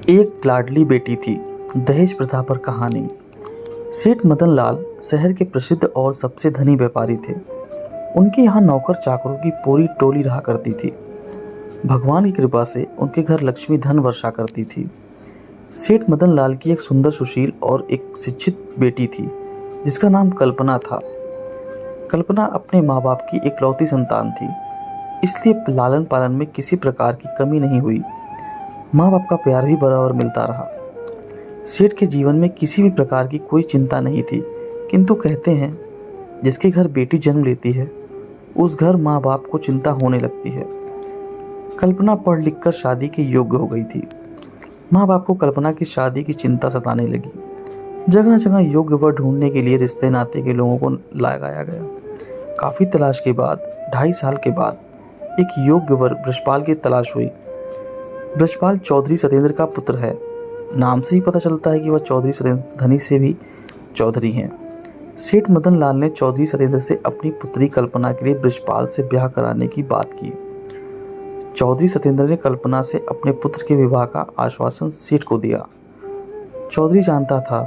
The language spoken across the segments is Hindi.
एक लाडली बेटी थी। दहेज प्रथा पर कहानी। सेठ मदन लाल शहर के प्रसिद्ध और सबसे धनी व्यापारी थे। उनके यहाँ नौकर चाकरों की पूरी टोली रहा करती थी। भगवान की कृपा से उनके घर लक्ष्मी धन वर्षा करती थी। सेठ मदन लाल की एक सुंदर सुशील और एक शिक्षित बेटी थी जिसका नाम कल्पना था। कल्पना अपने माँ बाप की इकलौती संतान थी, इसलिए लालन पालन में किसी प्रकार की कमी नहीं हुई। माँ बाप का प्यार भी बराबर मिलता रहा। सेठ के जीवन में किसी भी प्रकार की कोई चिंता नहीं थी, किंतु कहते हैं जिसके घर बेटी जन्म लेती है उस घर माँ बाप को चिंता होने लगती है। कल्पना पढ़ लिख कर शादी के योग्य हो गई थी। माँ बाप को कल्पना की शादी की चिंता सताने लगी। जगह जगह योग्य वर ढूंढने के लिए रिश्ते नाते के लोगों को लगाया गया। काफ़ी तलाश के बाद 2.5 साल के बाद एक योग्य वर ब्रजपाल की तलाश हुई। ब्रजपाल चौधरी सत्येंद्र का पुत्र है। नाम से ही पता चलता है कि वह चौधरी सत्येंद्र धनी से भी चौधरी हैं। सेठ मदन लाल ने चौधरी सत्येंद्र से अपनी पुत्री कल्पना के लिए ब्रजपाल से ब्याह कराने की बात की। चौधरी सत्येंद्र ने कल्पना से अपने पुत्र के विवाह का आश्वासन सेठ को दिया। चौधरी जानता था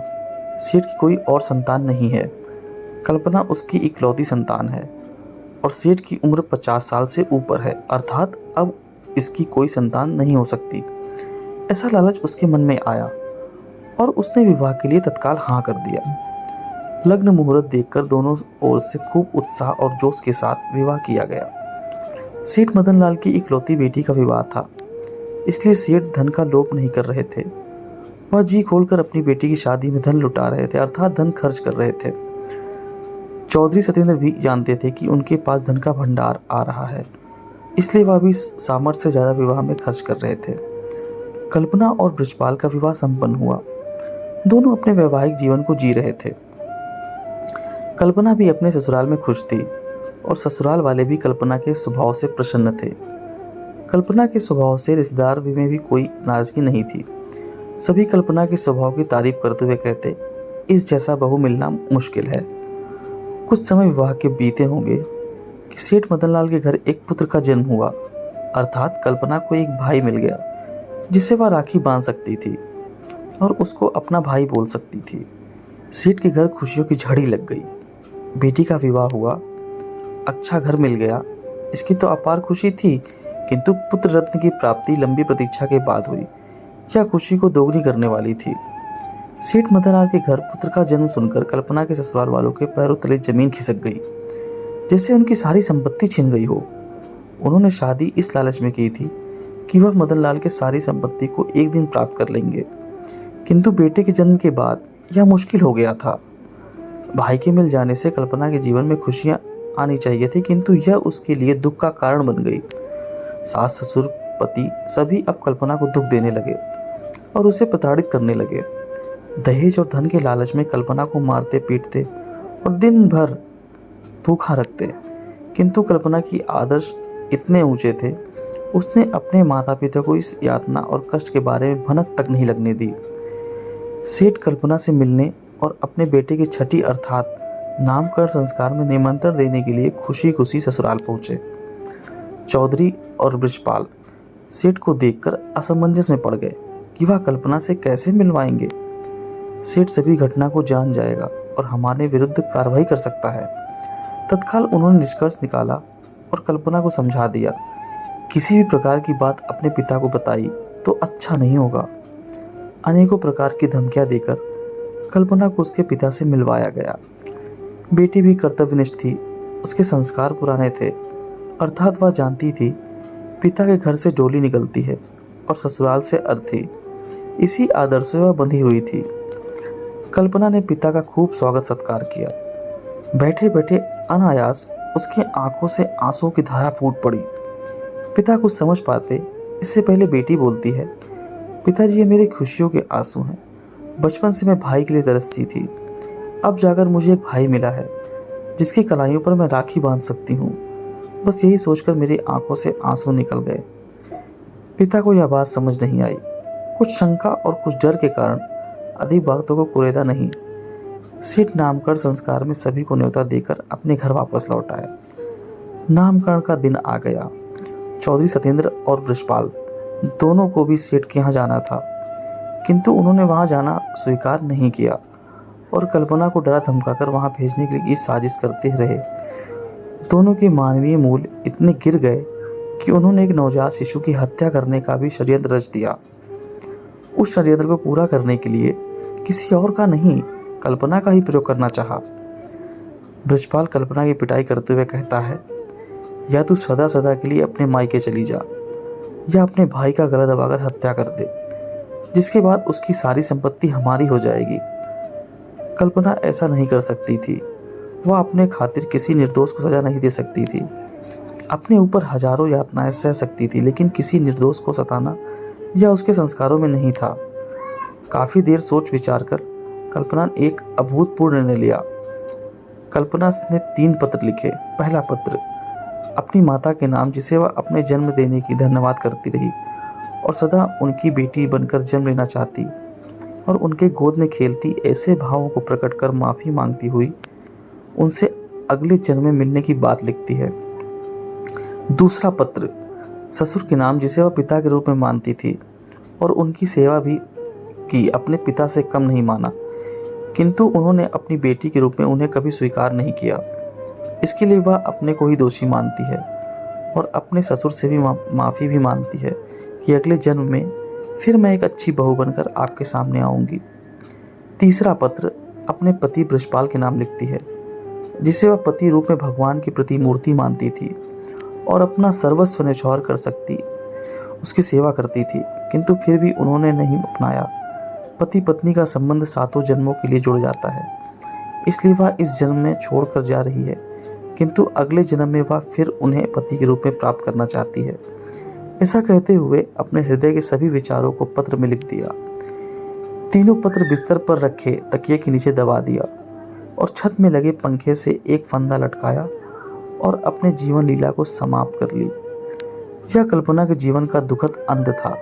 सेठ की कोई और संतान नहीं है। कल्पना उसकी इकलौती संतान है और सेठ की उम्र 50 साल से ऊपर है, अर्थात अब इसकी कोई संतान नहीं हो सकती। ऐसा लालच उसके मन में आया और उसने विवाह के लिए तत्काल हाँ कर दिया। लग्न मुहूर्त देखकर दोनों ओर से खूब उत्साह और जोश के साथ विवाह किया गया। सेठ मदन लाल की इकलौती बेटी का विवाह था, इसलिए सेठ धन का लोभ नहीं कर रहे थे। वह जी खोलकर अपनी बेटी की शादी में धन लुटा रहे थे, अर्थात धन खर्च कर रहे थे। चौधरी सत्येंद्र भी जानते थे कि उनके पास धन का भंडार आ रहा है, इसलिए वह भी सामर्थ्य से ज़्यादा विवाह में खर्च कर रहे थे। कल्पना और ब्रजपाल का विवाह संपन्न हुआ। दोनों अपने वैवाहिक जीवन को जी रहे थे। कल्पना भी अपने ससुराल में खुश थी और ससुराल वाले भी कल्पना के स्वभाव से प्रसन्न थे। कल्पना के स्वभाव से रिश्तेदार में भी कोई नाराजगी नहीं थी। सभी कल्पना के स्वभाव की तारीफ करते हुए कहते, इस जैसा बहू मिलना मुश्किल है। कुछ समय विवाह के बीते होंगे कि सेठ मदनलाल के घर एक पुत्र का जन्म हुआ, अर्थात कल्पना को एक भाई मिल गया जिससे वह राखी बांध सकती थी और उसको अपना भाई बोल सकती थी। सेठ के घर खुशियों की झड़ी लग गई। बेटी का विवाह हुआ, अच्छा घर मिल गया, इसकी तो अपार खुशी थी, किंतु पुत्र रत्न की प्राप्ति लंबी प्रतीक्षा के बाद हुई। यह खुशी को दोगुनी करने वाली थी। सेठ मदनलाल के घर पुत्र का जन्म सुनकर कल्पना के ससुराल वालों के पैरों तले जमीन खिसक गई, जैसे उनकी सारी संपत्ति छिन गई हो। उन्होंने शादी इस लालच में की थी कि वह मदनलाल के सारी संपत्ति को एक दिन प्राप्त कर लेंगे, किंतु बेटे के जन्म के बाद यह मुश्किल हो गया था। भाई के मिल जाने से कल्पना के जीवन में खुशियां आनी चाहिए थी, किंतु यह उसके लिए दुख का कारण बन गई। सास ससुर पति सभी अब कल्पना को दुख देने लगे और उसे प्रताड़ित करने लगे। दहेज और धन के लालच में कल्पना को मारते पीटते और दिन भर भूखा रखते, किंतु कल्पना की आदर्श इतने ऊंचे थे, उसने अपने माता पिता को इस यातना और कष्ट के बारे में भनक तक नहीं लगने दी। सेठ कल्पना से मिलने और अपने बेटे की छठी अर्थात नामकरण संस्कार में निमंत्रण देने के लिए खुशी खुशी ससुराल पहुंचे। चौधरी और ब्रजपाल सेठ को देखकर असमंजस में पड़ गए कि वह कल्पना से कैसे मिलवाएंगे। सेठ सभी घटना को जान जाएगा और हमारे विरुद्ध कार्रवाई कर सकता है। तत्काल उन्होंने निष्कर्ष निकाला और कल्पना को समझा दिया, किसी भी प्रकार की बात अपने पिता को बताई तो अच्छा नहीं होगा। अनेकों प्रकार की धमकियां देकर कल्पना को उसके पिता से मिलवाया गया। बेटी भी कर्तव्यनिष्ठ थी, उसके संस्कार पुराने थे, अर्थात वह जानती थी पिता के घर से डोली निकलती है और ससुराल से अर्थी। इसी आदर्श से वह बंधी हुई थी। कल्पना ने पिता का खूब स्वागत सत्कार किया। बैठे बैठे अनायास उसकी आंखों से आंसुओं की धारा फूट पड़ी। पिता कुछ समझ पाते इससे पहले बेटी बोलती है, पिताजी ये मेरी खुशियों के आंसू हैं। बचपन से मैं भाई के लिए तरसती थी, अब जाकर मुझे एक भाई मिला है जिसकी कलाइयों पर मैं राखी बांध सकती हूँ। बस यही सोचकर मेरी आंखों से आंसू निकल गए। पिता को यह बात समझ नहीं आई। कुछ शंका और कुछ डर के कारण अधिक बातों को कुरेदा नहीं। सेठ नामकरण संस्कार में सभी को न्योता देकर अपने घर वापस लौट आए। नामकरण का दिन आ गया। चौधरी सत्येंद्र और ब्रजपाल दोनों को भी सेठ के यहाँ जाना था। किंतु उन्होंने वहाँ जाना स्वीकार नहीं किया और कल्पना को डरा धमकाकर वहाँ भेजने के लिए साजिश करते रहे। दोनों के मानवीय मूल्य इतने गिर गए कि उन्होंने एक नवजात शिशु की हत्या करने का भी षड्यंत्र रच दिया। उस षड्यंत्र को पूरा करने के लिए किसी और का नहीं, कल्पना का ही प्रयोग करना चाहा। ब्रजपाल कल्पना की पिटाई करते हुए कहता है, या तू सदा सदा के लिए अपने मायके चली जा या अपने भाई का गला दबाकर हत्या कर दे, जिसके बाद उसकी सारी संपत्ति हमारी हो जाएगी। कल्पना ऐसा नहीं कर सकती थी। वह अपने खातिर किसी निर्दोष को सजा नहीं दे सकती थी। अपने ऊपर हजारों यातनाएं सह सकती थी, लेकिन किसी निर्दोष को सताना या उसके संस्कारों में नहीं था। काफ़ी देर सोच विचार कर कल्पना ने एक अभूतपूर्व निर्णय लिया। कल्पना ने 3 पत्र लिखे। पहला पत्र अपनी माता के नाम, जिसे वह अपने जन्म देने की धन्यवाद करती रही और सदा उनकी बेटी बनकर जन्म लेना चाहती और उनके गोद में खेलती, ऐसे भावों को प्रकट कर माफ़ी मांगती हुई उनसे अगले जन्म में मिलने की बात लिखती है। दूसरा पत्र ससुर के नाम, जिसे वह पिता के रूप में मानती थी और उनकी सेवा भी की, अपने पिता से कम नहीं माना, किंतु उन्होंने अपनी बेटी के रूप में उन्हें कभी स्वीकार नहीं किया। इसके लिए वह अपने को ही दोषी मानती है और अपने ससुर से भी माफ़ी भी मांगती है कि अगले जन्म में फिर मैं एक अच्छी बहू बनकर आपके सामने आऊँगी। तीसरा पत्र अपने पति ब्रजपाल के नाम लिखती है, जिसे वह पति रूप में भगवान की प्रतिमूर्ति मानती थी और अपना सर्वस्व न्यौछावर कर सकती उसकी सेवा करती थी, किंतु फिर भी उन्होंने नहीं अपनाया। पति पत्नी का संबंध 7 जन्मों के लिए जुड़ जाता है, इसलिए वह इस जन्म में छोड़कर जा रही है, किंतु अगले जन्म में वह फिर उन्हें पति के रूप में प्राप्त करना चाहती है। ऐसा कहते हुए अपने हृदय के सभी विचारों को पत्र में लिख दिया। तीनों पत्र बिस्तर पर रखे तकिए के नीचे दबा दिया और छत में लगे पंखे से एक फंदा लटकाया और अपने जीवन लीला को समाप्त कर ली। यह कल्पना के जीवन का दुखद अंत था।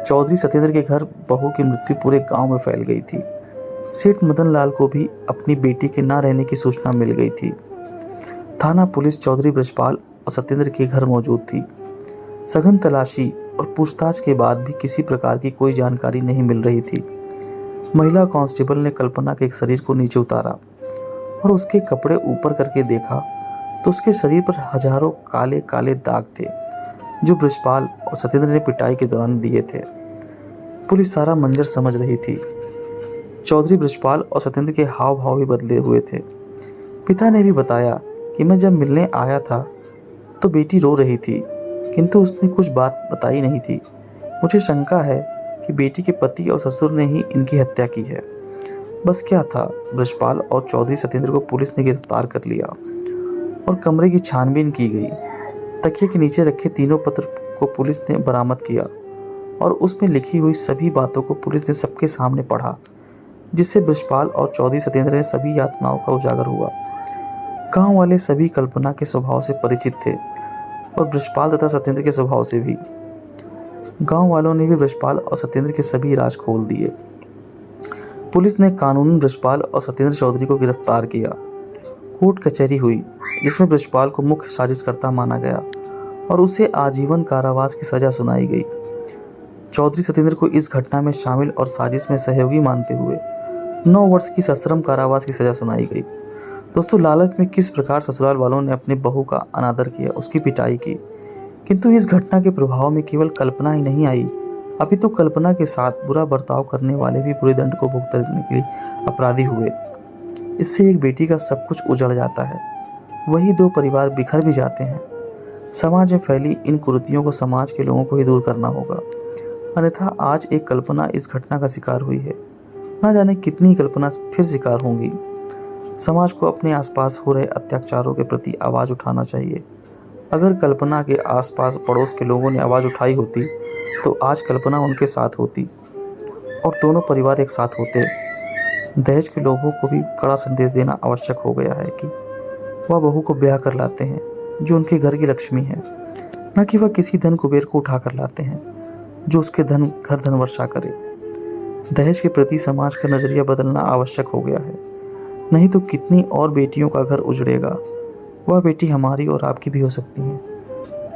चौधरी सत्येंद्र के घर बहू की मृत्यु पूरे गांव में फैल गई थी। सेठ मदन लाल को भी अपनी बेटी के ना रहने की सूचना मिल गई थी। थाना पुलिस चौधरी ब्रजपाल और सत्येंद्र के घर मौजूद थी। सघन तलाशी और पूछताछ के बाद भी किसी प्रकार की कोई जानकारी नहीं मिल रही थी। महिला कांस्टेबल ने कल्पना के एक शरीर को नीचे उतारा और उसके कपड़े ऊपर करके देखा तो उसके शरीर पर हजारों काले काले दाग थे, जो ब्रजपाल और सत्येंद्र ने पिटाई के दौरान दिए थे। पुलिस सारा मंजर समझ रही थी। चौधरी ब्रजपाल और सत्येंद्र के हाव भाव भी बदले हुए थे। पिता ने भी बताया कि मैं जब मिलने आया था तो बेटी रो रही थी, किंतु उसने कुछ बात बताई नहीं थी। मुझे शंका है कि बेटी के पति और ससुर ने ही इनकी हत्या की है। बस क्या था, ब्रजपाल और चौधरी सत्येंद्र को पुलिस ने गिरफ्तार कर लिया और कमरे की छानबीन की गई। तकिए के नीचे रखे तीनों पत्र को पुलिस ने बरामद किया और उसमें लिखी हुई सभी बातों को पुलिस ने सबके सामने पढ़ा, जिससे ब्रजपाल और चौधरी सत्येंद्र ने सभी यातनाओं का उजागर हुआ। गांव वाले सभी कल्पना के स्वभाव से परिचित थे और ब्रजपाल तथा सत्येंद्र के स्वभाव से भी। गांव वालों ने भी ब्रजपाल और सत्येंद्र के सभी राज खोल दिए। पुलिस ने कानूनन ब्रजपाल और सत्येंद्र चौधरी को गिरफ्तार किया। कोर्ट कचहरी हुई, जिसमें ब्रजपाल को मुख्य साजिशकर्ता माना गया और उसे आजीवन कारावास की सजा सुनाई गई। चौधरी सत्येंद्र को इस घटना में शामिल और साजिश में सहयोगी मानते हुए 9 वर्ष की सश्रम कारावास की सजा सुनाई गई। दोस्तों, लालच में किस प्रकार ससुराल वालों ने अपने बहू का अनादर किया, उसकी पिटाई की, किंतु इस घटना के प्रभाव में केवल कल्पना ही नहीं आई, अभी तो कल्पना के साथ बुरा बर्ताव करने वाले भी बुरे दंड को भुगतने के लिए अपराधी हुए। इससे एक बेटी का सब कुछ उजड़ जाता है, वही 2 परिवार बिखर भी जाते हैं। समाज में फैली इन कुरीतियों को समाज के लोगों को ही दूर करना होगा, अन्यथा आज एक कल्पना इस घटना का शिकार हुई है, ना जाने कितनी कल्पना फिर शिकार होंगी। समाज को अपने आसपास हो रहे अत्याचारों के प्रति आवाज़ उठाना चाहिए। अगर कल्पना के आसपास पड़ोस के लोगों ने आवाज़ उठाई होती तो आज कल्पना उनके साथ होती और दोनों परिवार एक साथ होते। दहेज के लोगों को भी कड़ा संदेश देना आवश्यक हो गया है कि वह बहू को ब्याह कर लाते हैं जो उनके घर की लक्ष्मी है, न कि वह किसी धन कुबेर को उठा कर लाते हैं जो उसके घर धन वर्षा करे। दहेज के प्रति समाज का नज़रिया बदलना आवश्यक हो गया है, नहीं तो कितनी और बेटियों का घर उजड़ेगा। वह बेटी हमारी और आपकी भी हो सकती है।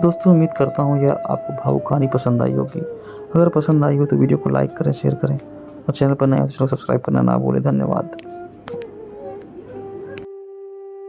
दोस्तों, उम्मीद करता हूँ यह आपको भावुक कहानी पसंद आई होगी। अगर पसंद आई हो तो वीडियो को लाइक करें, शेयर करें और चैनल पर नए हो तो सब्सक्राइब करना ना भूलें। धन्यवाद।